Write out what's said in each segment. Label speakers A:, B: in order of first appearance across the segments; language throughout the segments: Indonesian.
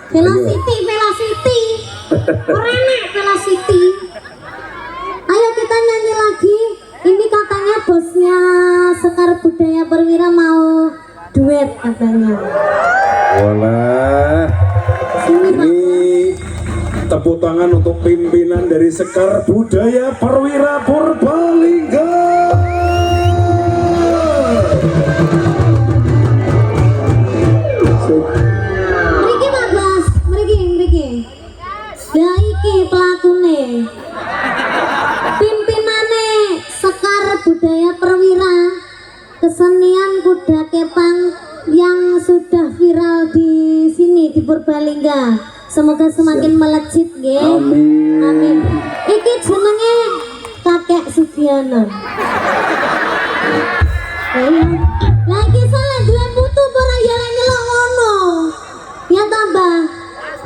A: Velocity, Velocity. Renek Velocity. Ayo kita nyanyi lagi. Ini katanya bosnya Sekar Budaya Perwira mau duet katanya.
B: Wala. Ini tepuk tangan untuk pimpinan dari Sekar Budaya Perwira Purbalingga.
A: Mriki Pak Bas, mriki. Ya iki pelakune. Pimpinane Sekar Budaya Perwira, kesenian kuda kepang yang sudah viral di sini di Purbalingga. Semoga semakin melejit nggih.
B: Amin.
A: Amin. Iki jenenge Kakek Sugiono. Lagi salah dua putu para jalan nyelok ngono. Ya tambah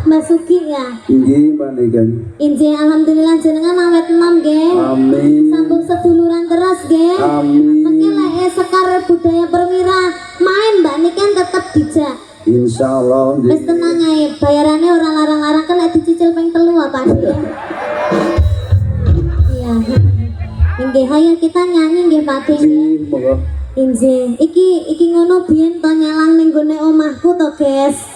A: Mbak Sugi ya.
B: Inggih manikan.
A: Injih alhamdulillah jenengan awet enom nggih.
B: Amin.
A: Sambung seduluran terus nggih.
B: Amin.
A: Mengki lek Sekar Budaya Perwira main Mbak Niken tetep dijak.
B: Insyaallah.
A: Wis tenang ae, bayarannya ora larang-larang kan lek dicicil ping 3 apa ya. Iya. Nggih ayo kita nyanyi nggih Pak De.
B: Monggo.
A: Injih, iki ngono biyen to nyalang ning gone omahku to, Guys.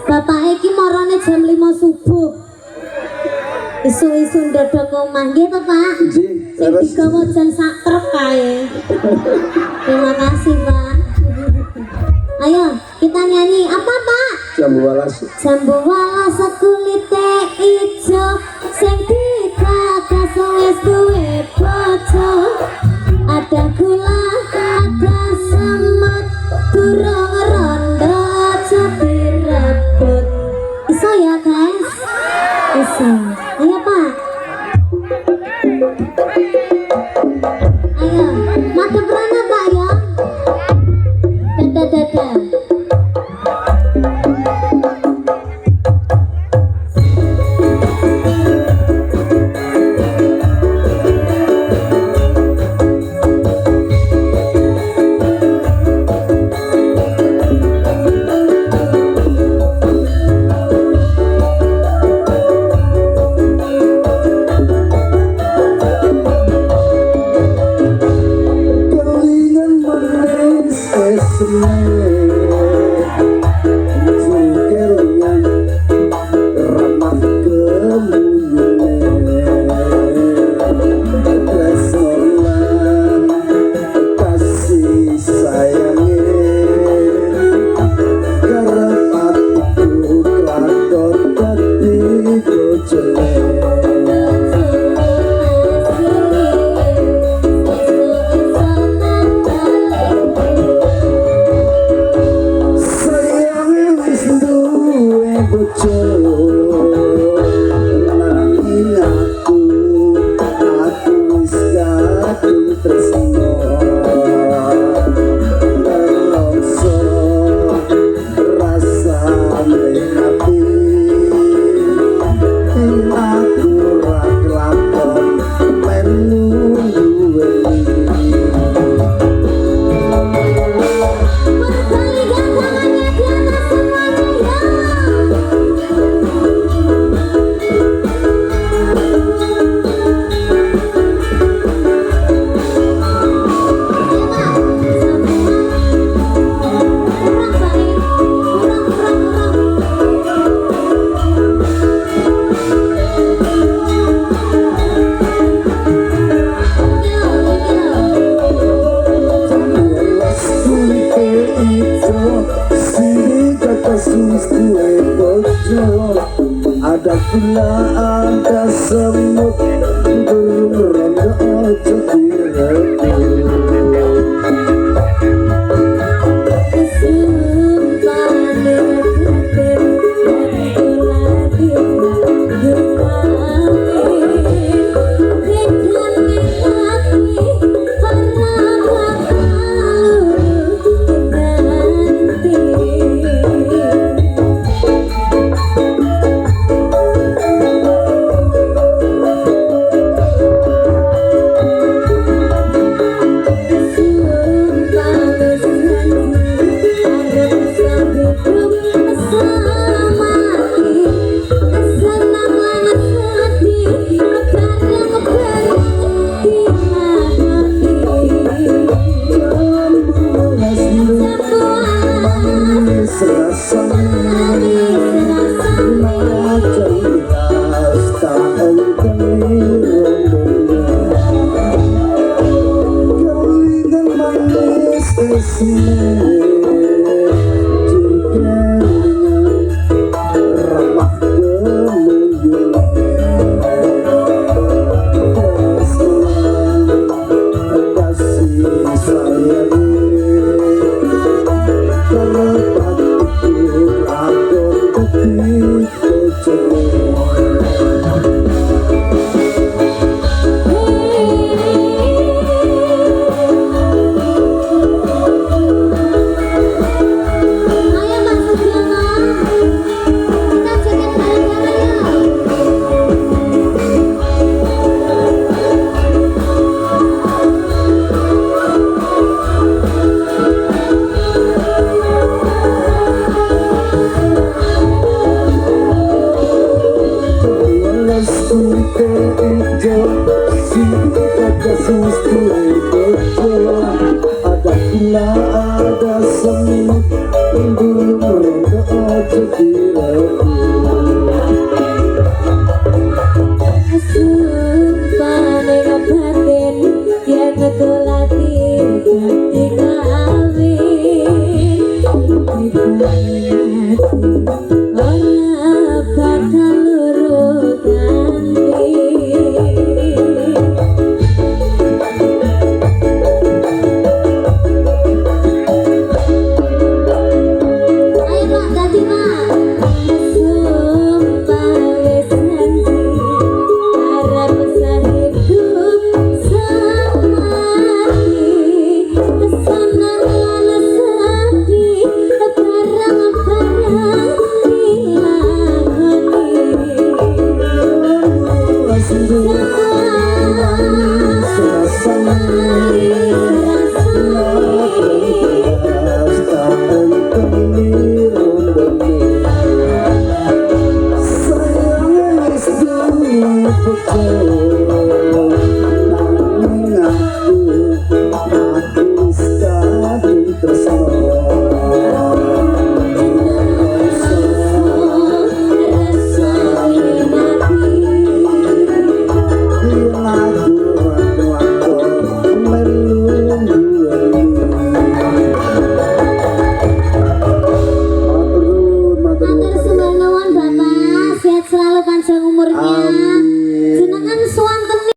A: Bapak iki marane jam 5 subuh. Isu-isu ndodok omah nggih to, Pak?
B: Nggih,
A: Sing digawa jan sak truk kae. Terima kasih, Pak. Ayo, kita nyanyi apa, Pak?
B: Jam 12.
A: Jambu walas kulite ijo sing digagas wis duwe bojo. Ada gula, ada semut, burung rondo jadi rebut. Iso ya guys? Iso. Ayo Pak. Ayo, madep rana Pak ya. Dadah.
B: Ada gula, ada semut, burung rondo jadi rebut. Ada semut burung meronta aja
A: Sumpah nega batin yang ngekulatin ganti kawin orang bakal luru ganti. Selalu panjang umurnya.